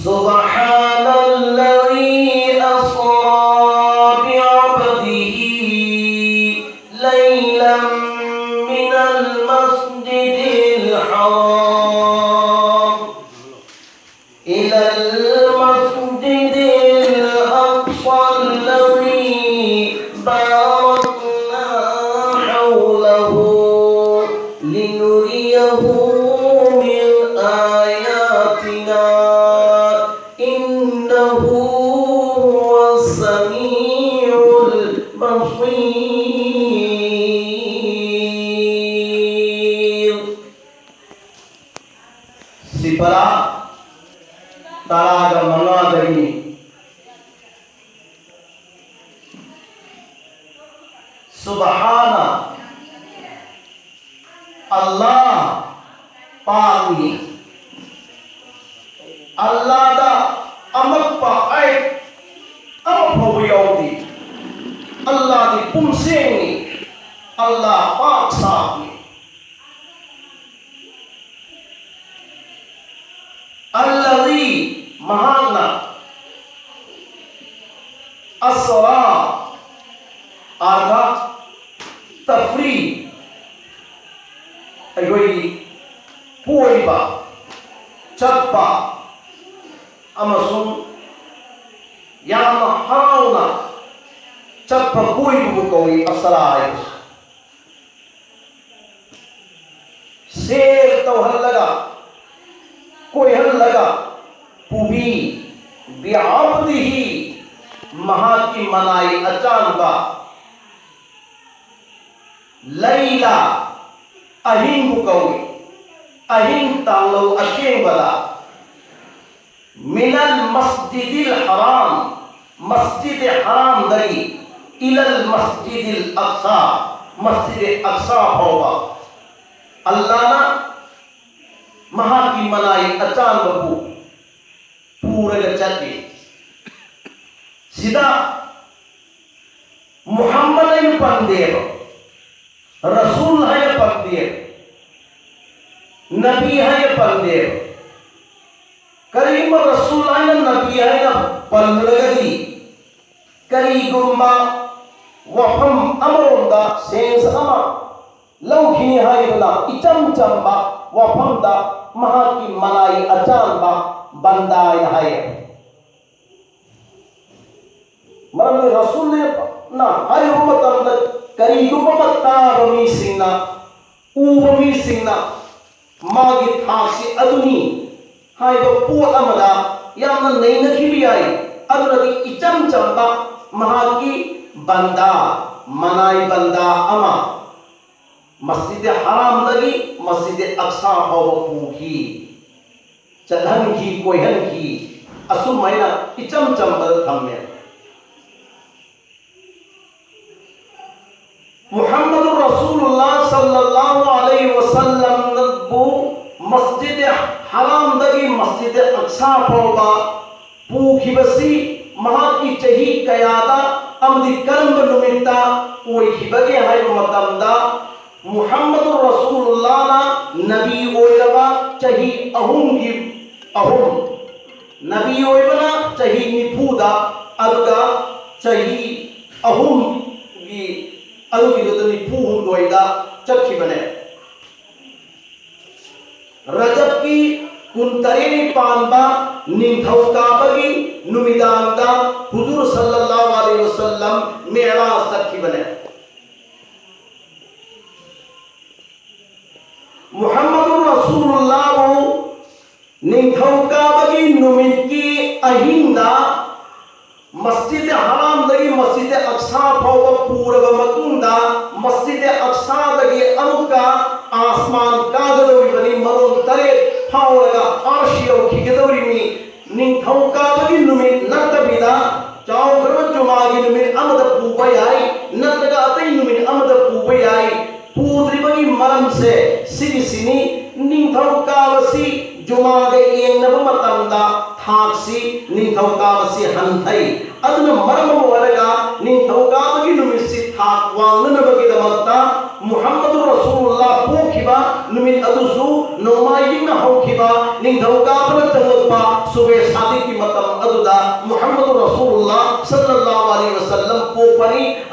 सुब्हानल्लज़ी अस्रा बिअब्दिही लैलन मिनल मस्जिदिल हराम इलल मस्जिदिल अक़्सल्लज़ी बारकना हौलहू लिनुरियहू मिन आयातिना इन्नहू हुवस्समीउल बसीर। सिपरा ताराग मंगादगी सुबहाना अल्लाह पानी अल्लाह दा अमक पा आई अमक होगी अल्लाह दी पुमसेंगी अल्लाह पाक साहब अल्लज़ी महाना अस्रा आधा तफरी अगोई पोईबा चप्पा अमसुन याम हाउना चप्पा पोईबु कोई असरा है शेर तो हल लगा कोई हल लगा पुबी बिआब्दिही महा की मनाई अचानबा लैला अहिंग बुकौई अहिंग तांगलो अकेंग बला मिनल मस्जिदिल हराम मस्जिद हराम दरी इलल मस्जिदिल अक्सा मस्जिद अक्सा होगा अल्लाह ना महा की मनाई अचान बबू पूरे चलते सीधा मुहम्मद है पंदेव रसूल है पंदेव नबी है पंदेव करीम रसूल है नबी है ना पंदरगदी करी गुम्मा वफम अमरोंदा सेंस अमा लौखी है ना इचम चंबा वफम दा महा की मनाई अचान बा बंदा है मरम रसूल ने ना हर उम्मत अंदर करी गुम्मा ताबमी सिंना ऊबमी सिंना मागी थासी अदुनी हाय बो पोट अमदा यामना नैनखी भी आई अदुनदी इचम चंबा महा की बंदा मनाई बंदा अमा मस्जिद हराम लगी मस्जिद अक्सा हो पूखी चलहन की कोयहन की असु महीना इचम चंबल थम्मे मुहम्मद रसूलुल्लाह सल्लल्लाहु अलैहि वसल्लम नबू मस्जिद हराम दगी मस्जिद अक्सा होगा पूखी बसी महा की चही कयादा अमदी कर्म नुमिता कोई हिबगे है मतमदा मुहम्मद रसूलुल्लाह ना नबी ओयबा चही अहुम की अहुम नबी ओयबना चही निफूदा अदगा चही अहुम की अदुगी तो निफूहुम दोइदा चक्की बने रजब की कुंतरेनी पानबा निंथौकाबगी नुमिदांदा हुजूर सल्लल्लाहु अलैहि वसल्लम मेराज चक्की बने मुहम्मद रसूलुल्लाह निंथौकाबगी नुमित की अहिंदा मस्जिद हराम दगी मस्जिद अक्सा फौवा पूरब मतुंदा मस्जिद अक्सा दगी अनुका आसमान कागदौरी बनी मरों तरे फावलगा आर्शियों की गदौरी में निंथौकाबगी नुमित नतबिदा चाव करव जुमागी नुमित अमद पूबयाई नतगा अतई नुमित अमद पूबयाई पूद्रिबगी मरम से सिनी निंथौकावसी जुमागे येंगनब मतंदा थाक्सी निंथौकावसी हंथई अदन मरम वरगा निंथौकाबगी नुमिसी थाक वांगनबगी दमत्ता मुहम्मद रसूलुल्लाह पोखिबा नुमित अदुसु नोमायिंग होखिबा निंथौकाबन तंगपा सुबे सादी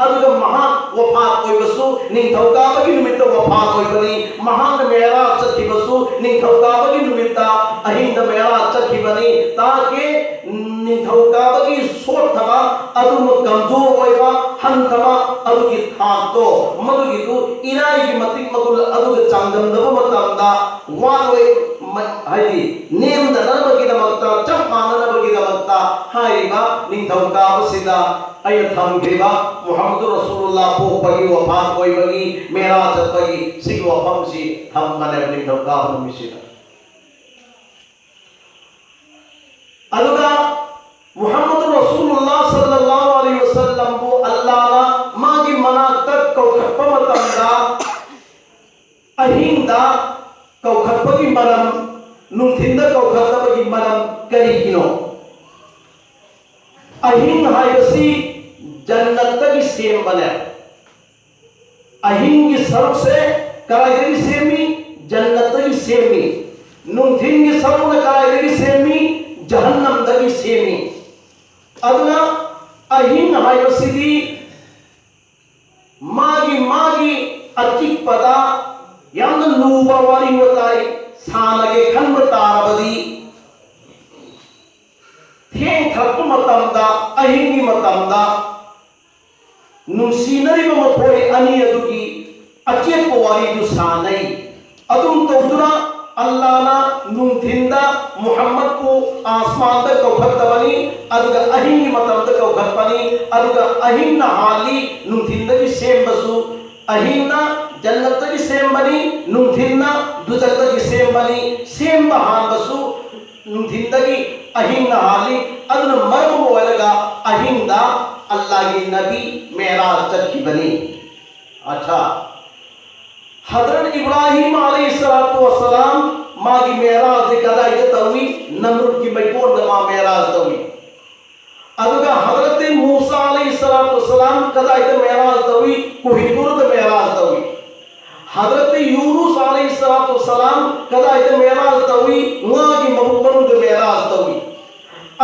अदुगा महान वफात ओइबसु निंथौकाबगी नुमित्ता वफात ओइबनी महान मेराज चखिबसु निंथौकाबगी नुमित्ता अहिंद मेराज चखिबनी ताके निंथौकाबगी सोथमा अदुम कमजोर ओइबा हंथमा अदुगी थातो मदुगिदु इराइगी मतिक मगुल अदुगा चांगमदबा मतमदा वालोय हाइदी नेम दनबगिदमक्ता चप माननबगिदमक्ता हाइबा निंथौकाबसिदा अय थमगिबा मुहम्मद रसूलुल्लाह पोपगी वफात ओइबगी मेराज चपगी सिग वफमसी थममने निंथौकाब नुमिसिदा अदुगा मुहम्मद रसूलुल्लाह सल्लल्लाहु अलैहि वसल्लम को अल्लाह ना मागी मनातक कौखपमतंदा अहिंदा कौखपगी मरम नुथिंदा कौखपगी मरम करिगिनो अहिंग हाइबसी जन्नत की सेम बने अहिंग की सर से कराइदगी सेमी जन्नत की सेमी नुथिंग की सर ने कराइदगी सेमी जहन्नम दगी सेमी अदुना अहिंग हाइबसीदी मागी अचिक पदा याम लूबा वाली वताई सानगे खन्म तारबदी थें थप मतमदा अहिंगी मतमदा नुसीनरिबा मफोई अनि अदुगी अचेप वाली दु सानई अदुम तौदुना अल्लाह ना नुथिंदा मुहम्मद को आसमान तक कौखतबनी अदुगा अहिंगी मतम तक कौखतबनी अदुगा अहिंना हाली नुथिंदा की सेम बसु अहिंना जन्नत की सेम बनी नुथिंना दुजत की सेम बनी सेम बहान बसु नुथिंदा की अहिंना हाली अदुन मरम बोलगा अहिंदा अल्लाह की नबी मेराज तक की बनी अच्छा हजरत इब्राहिम अलैहिस्सलातु वस्सलाम मागी मेराज कदाई तवी नमरूद की मैपोर दमा मेराज तवी अदुगा हजरत मूसा अलैहिस्सलातु वस्सलाम कदाई मेराज तवी कुहिदुर मेराज तवी हजरत यूनुस अलैहिस्सलातु वस्सलाम कदाई मेराज तवी मागी मबुबन मेराज तवी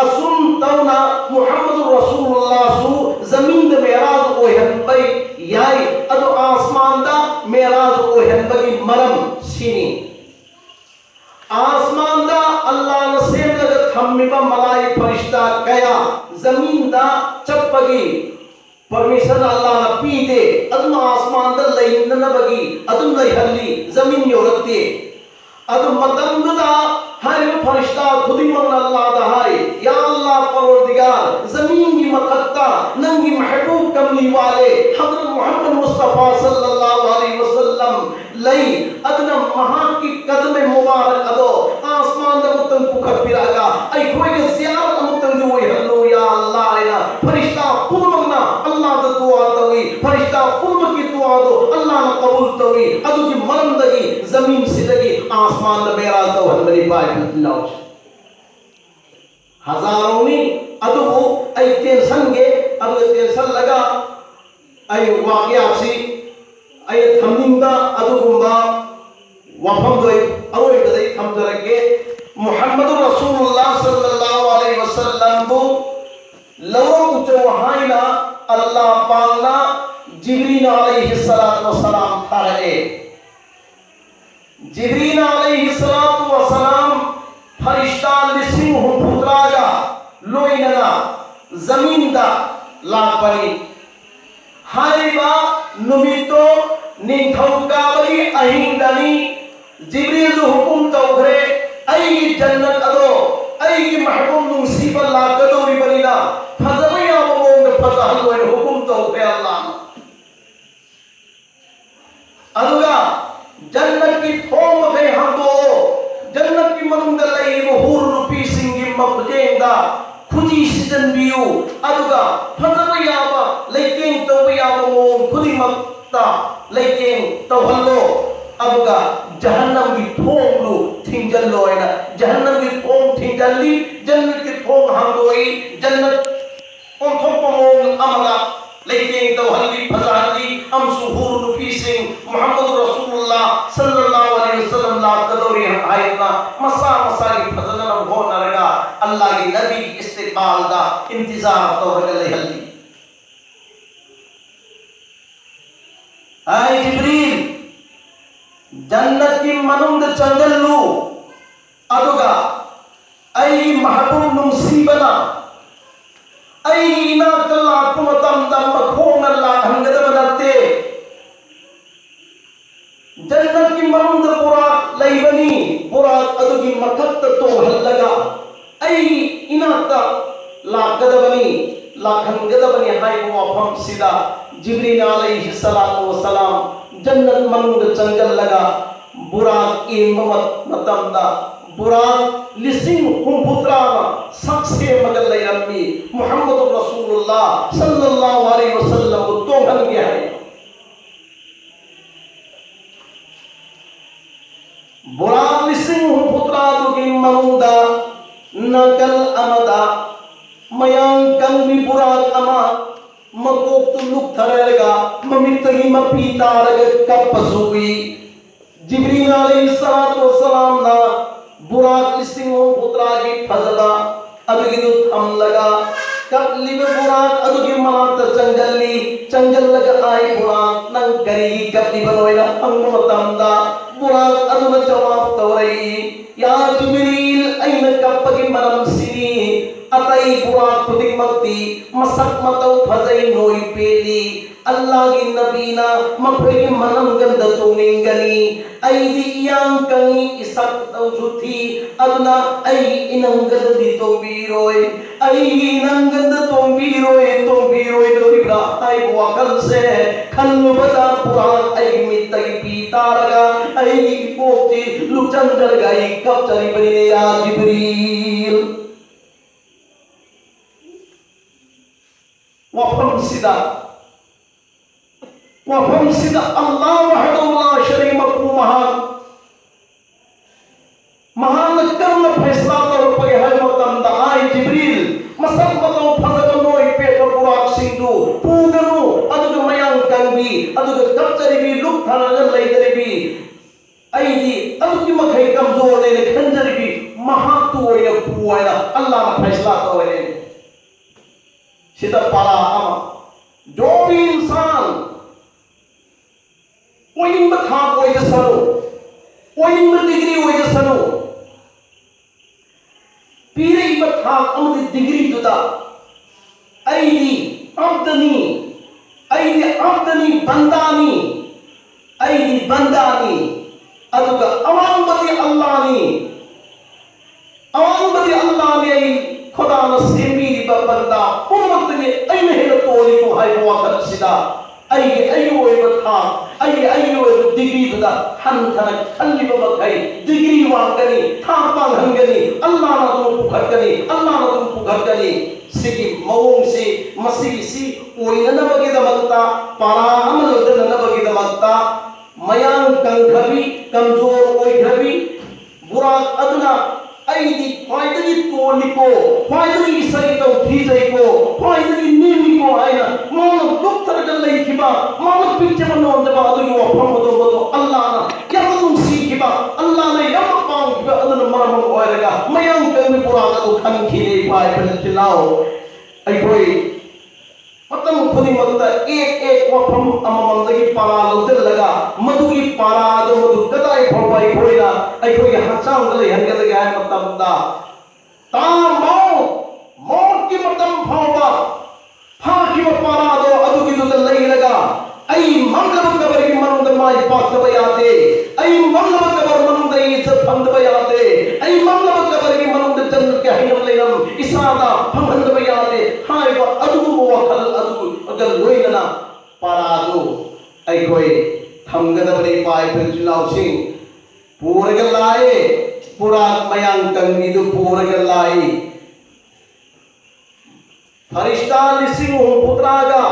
असुम तवना मुहम्मद रसूलुल्लाह सु जमीन दे मेराज ओहन बई याई अदु आसमान दा मेराज ओहन बगी मरम सीनी आसमान दा अल्लाह न सेम लग थम्मिबा मलाई फरिश्ता कया जमीन दा चप्पगी परमिशन अल्लाह न पी दे अदु आसमान दा लइन न बगी अदु लहली जमीन योरते अदु मतंदा हर फरिश्ता खुदी मन अल्लाह दा हाय या अल्लाह परवरदिगार जमीन की मखत्ता नंगी महबूब कमली वाले हजरत मोहम्मद मुस्तफा सल्लल्लाहु अलैहि वसल्लम लई अदना महान की कदम मुबारक अदो आसमान दा मुतन पुखर पिरागा आई कोई के जियारत मुतन जो हल्लो या अल्लाह लेना फरिश्ता खुद मंगना अल्लाह दा दुआ तवी फरिश्ता खुद की दुआ दो अल्लाह ने कबूल तवी अदु की मरम दगी जमीन से दगी आसमान दा मेरा तो हंदरी पाए लौच हजारों में अदुबो आई टेंशन गे अब टेंशन लगा आई वाकया आपसी आई थमिंदा अदुगुंबा वफम दोई अरोई बदई थम जरके मुहम्मद रसूलुल्लाह सल्लल्लाहु अलैहि वसल्लम को लवो कुछ वहाइला अल्लाह पालना जिब्रील अलैहिस्सलातु वस्सलाम थारे जिब्रील अलैहिस्सलातु वस्सलाम फरिश्ता लिसिंग हु पुत्रागा लोइनना जमीन दा लापनी हाइबा नुमितो निंथौकाबरी अहिंदनी जिब्रील हुकुम तौघरे आई जन्नत अदो आई महबूब नुसीब लाकदो रिबनिना फजरिया मोंग फजहल व हुकुम तौघरे अल्लाह अदुगा जन्नत की थोम के हमदो जन्नत की मनुंदलई हूर रुपी सिंगी मपजेंदा खुजी सीजन बियु अदुगा फजरियाबा लेकिन तौबियाबा मोंग खुदी मक्ता लेकिन तौहल्लो अबगा जहन्नम की थोम लु थिंजल्लो है जहन्नम की थोम थिंजल्ली जन्नत की थोम हमदोई जन्नत उन थोम मोंग अमला लेकिन तौहल्ली फजहल्ली हम सुहूर रुपी सिंग मुहम्मद रसूलुल्लाह सल्लल्लाहु अलैहि वसल्लम ला कदोरी आयतना मसा मसारी फजलन हो नरगा अल्लाह की नबी इस्तिकबाल दा इंतजार तो रगले हल्दी आई जिब्रील जन्नत की मनुंद चंगल्लू अदुगा आई महबूब नुसीबना आई नाकल लाकुमतम दम खोंग लाहंगदब नते जन्नत की मनुंद बुराक लैबनी बुराक अदुगी मकत तो हल्लगा आई इनाता लाकदबनी लाखंगदबनी हाय वफम सिदा जिब्रील अलैहिस्सलातु वस्सलाम जन्नत मनुंद चंगल लगा बुराक इममत मतमदा बुराक लिसिंग हुंपुत्रामा सक्से मगल लैरम्मी मुहम्मद रसूलुल्लाह सल्लल्लाहु अलैहि वसल्लम तो हल गया है बुराक लिसिंग हुंपुत्रा दुगी मनुंदा नकल अमदा मयांग कंगी बुराक अमा मकोक तुलुक थरेगा ममितगी मपीतारग कपसुगी जिब्रील अलैहिस्सलातु वस्सलाम ना बुराक लिसिंगो पुत्रागी फजदा अदुगी थम लगा कब लिबे बुराक अदुगी मात चंगल लगा आई बुराक नंग करी कब लिबनोइला अंग मतमदा बुराक अदुग जवाब तवरई या जिब्रील ऐन कपगी मनम सिनी अतई बुराक खुदिक मक्ति मसक मतौ फजई नोई पेली अल्लाह की नबीना मखोई मनम गंद तोमिंगनी ऐदी इयांग कंगी इसक तौजुथी अदना ऐ इनंगद दी तोबीरोय ऐ इनंगद तोबीरोय दोरिबा ऐ वाकल से खल्लो बदा पुरान ऐ मितई पीतारगा ऐ पोती लुचंदर गई कब चरी बनी या जिब्रील वफम सिदा अल्लाह वहदहु ला शरीक लहु महान कर्म फैसला तो पगे है मतम दा आई जिब्रील मसल मतम फजल नोई पे तो बुराक सिंधु पूगनु अदुग मयांग कंबी अदुग कपचरी भी लुक थानगन लैदरी भी ऐदी अदुग मखै कमजोर ने खंजरी भी महातु ओय पुवायला अल्लाह ना फैसला तो है सिदा पारा अमा जो भी इंसान ओइन बथा ओय जसनो ओइन डिग्री ओय जसनो पीरे बथा अमद डिग्री जुदा ऐदी अब्दनी बंदानी अदुगा अवांबदी अल्लाहनी ऐ खुदा न सेमी बंदा उम्मत ने ऐन हेल तोली को हाय वकल सिदा ऐ ओय बथा ऐ ओय डिग्री जुदा हन थन खल्ली बमखै डिग्री वांगनी थापांग हंगनी अल्लाह ना तुम पुखरगनी सिगी मवोंग से मसिगी सी ओइननबगी दमक्ता पाराम लदननबगी दमक्ता मयांग कंखबी कमजोर ओइघबी बुराक अदुना ऐदी ख्वाइदगी तोलिको ख्वाइदगी सैतो थीजैको ख्वाइदगी नीमिको आइना मानो दुक्तर गल्लै खिबा मानो पिच्चे मनोंदबा अदुगी वफमदो अल्लाह ना यमनुम सीखिबा अल्लाह ने यम पाउं खिबा अदुन मरम ओइरगा मयांग कंबी बुराक अदु खनखिले पाइ पलचिलाओ ऐकोई मतम खुदी मगता एक वफम अममंदगी पारा लौदल लगा मधुगी पारा दो मधु कदाई फौबाई खोइला ऐकोई हचांग गले हंगल गया मतमदा ता मौत की मतम फौबा फाकी पारा दो अदुगी दो लई लगा ऐ मंगल कबर की मनुंद माई पाक बयाते ऐ मंगल कबर मनुंद इज्जत फंद बयाते ऐ मंगल कबर की मनुंद जन्नत के हिनम लेनम इसादा फंद बयाते हाय व अदुगु वखल अदुगु अगर लोइना पारादो ऐ कोई थमगदबले पाई फिरलाउ सिंह पूरगलाए पूरा मयांग कंगीदु पूरगलाई फरिश्ता लिसिंग पुत्रागा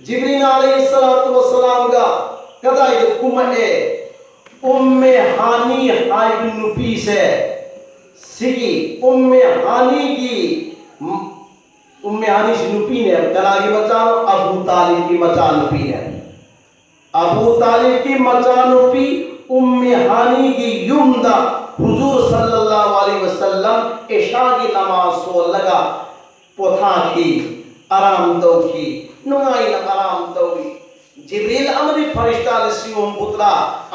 जिब्रील अलैहिस्सलातु वस्सलाम गा कदाई कुमए उम्मे हानी हाय नुपी से सिगी उम्मे हानी से नुपी ने कलागी मचानो अबू तालिब की मचा नुपी ने अबू तालिब की मचा नुपी उम्मे हानी की युमदा हुजूर सल्लल्लाहु अलैहि वसल्लम इशा की नमाज सो लगा पोथा की आराम दो की नुंगाई ना आराम दो जिब्रील अमरी फरिश्ता लिसियों पुत्रा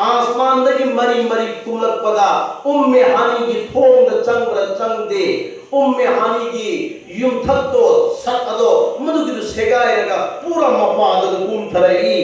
आसमान दगी मरी मरी कुमलक पदा उम्मे हानी की थोंग द चंग दे उम्मे हानी की युमथक तो सत अदो मधुगी तो सेगाए रगा पूरा मपाद गुम थरई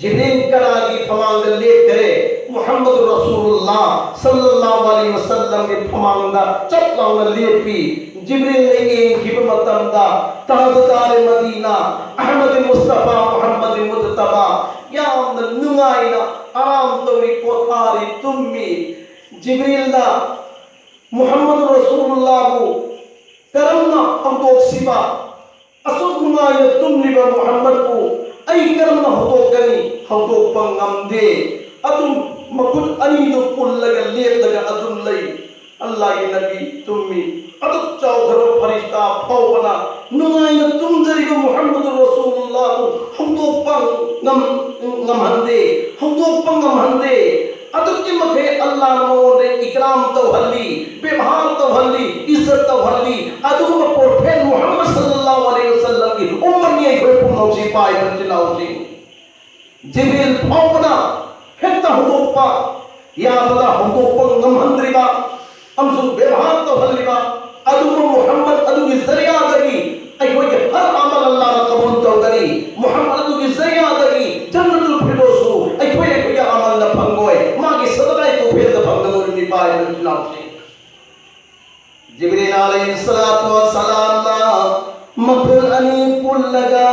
जिब्रील करा की फमांग ले करे मुहम्मद रसूलुल्लाह सल्लल्लाहु अलैहि वसल्लम के फमांग दा चप्लांग ले पी जिब्रील ने गिब मतंदा ताजदार मदीना अहमद मुस्तफा मुहम्मद मुज्तबा याम नुंगाइना आराम तोरी पोथारी तुम्मी जिब्रील दा मुहम्मद रसूलुल्लाह को करमना हमको सिबा असुद नुंगाइना तुमनिबा मुहम्मद को आई करमना होतो कनी हमको पंगम दे अदुम मकुल अनी दो पुल्लगा लेतगा अदुम लई अल्लाह के नबी तुम्मी अदुम चौधरो फरिश्ता फौवना नुंगाइना तुम जरिगो मुहम्मद रसूलुल्लाह को हमको पंगम हंदे हमको पंगम हंदे अदुम के मथे अल्लाह ने इकराम तो हल्ली व्यवहार तो हल्ली इज्जत तो हल्ली अदुम प्रोफेट मुहम्मद सल्लल्लाहु अलैहि वसल्लम की उम्मत ये कोई पुनौसी पाए बंचलाउसी जिब्रील फौवना हेता हुदोपा या बदा हुदोपा ngam handriba amsu व्यवहार तो हल्लिबा अदुम मुहम्मद अदु की जरिया दगी आई कोई हर अमल अल्लाह ने कबूल तो करी मुहम्मद अदु की जरिया दगी जन्नतुल फिरदौस आई कोई अमल न फंगोए मागी सदका तो फिर द फंगनो नि पाए बंचलाउसी जिब्रील अलैहिस्सलातु वस्सलाम दा मगर अनी पुल लगा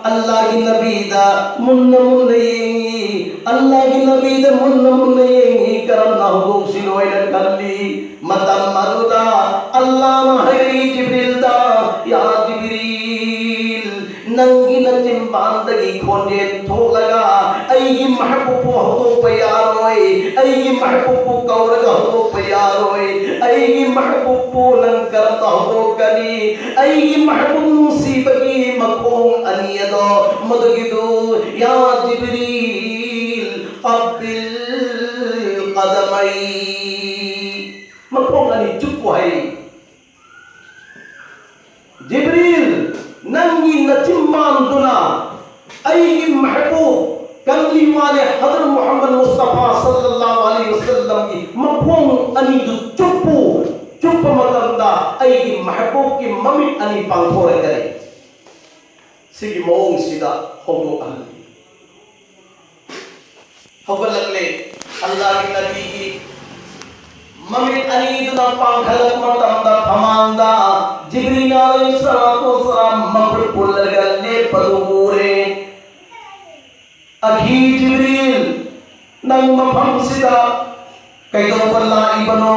अल्लाह की नबी दा मुन्न मुन्नयेंगी अल्लाह की नबी दा मुन्न मुन्नयेंगी करम ना हो सिलोय न करली मतम मरुदा अल्लाह ना हरी जिब्रील दा या जिब्रील नंगी न चिंबांदगी खोंजे थो लगा आई महबूब हो प्यारोय आई महबूब कौरगा हो प्यारोय आई महबूब नं करता हो कनी आई महबूब मुसीबती मकों अनियदो मदगिदो या जिब्रील अब्बिल कदमई मकों अनी चुप है जिब्रील नंगी नचिम्मान दुना आई महबूब कमली वाले हजरत मोहम्मद मुस्तफा सल्लल्लाहु अलैहि वसल्लम की मकों अनी चुप मतंदा आई महबूब की मम्मी अनी पांथोरे करे सिगी मोंग सिदा होगो अल्ली होगलकले अल्लाह की नबी की मम्मी अनी दुना पांखलक मतंदा फमांदा जिब्रील अलैहिस्सलातु वस्सलाम मगर पुल्लगले पदुरे अभी जिब्रील नंग मफम सिदा कईदो पल्ला इबनो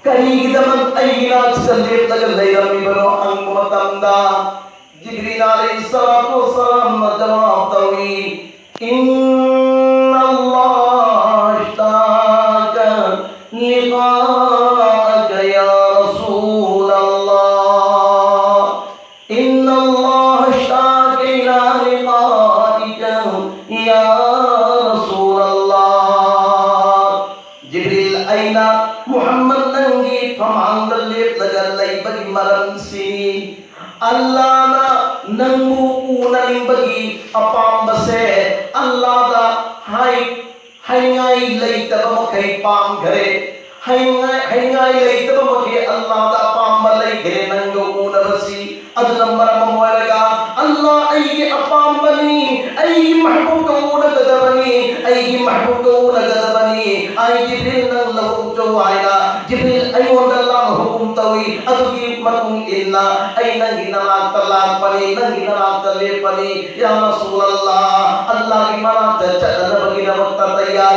कहीं दमन अय्यना चलेब लगल लैरमी बनो अंग मतंदा जिब्रील अलैहिस्सलातु वस्सलाम जवाब दवी इन्नल्लाह इश्ताका लिक़ाअक या रसूल अल्लाह इन्नल्लाह इश्ताका इला लिक़ाइक या रसूल अल्लाह जिब्रील अयना मुहम्मद नंगी फमांग लेप लगल लैबगी मरंसी अल्लाह ना नंगू ऊनलिंबगी अपाम बसे अल्लाह दा हाई लैतब मखै पाम घरे हाई लैतब मखै अल्लाह दा पाम बलै घरे नंगू ऊनबसी अदलमर ममवरगा अल्लाह आई अपाम बनी आई महबूब को ऊनगदबनी आई महबूब को ऊनगदबनी आई जिब्रील नंग लहु जो आयला जिब्रील आई वंदल्लाह हुकुम तवी अदुगी मकुम इल्ला आई नंगी नमाज तलाक पनी नंगी नमाज तले पनी या रसूल अल्लाह अल्लाह की मनात चलन बगी वक्त तैया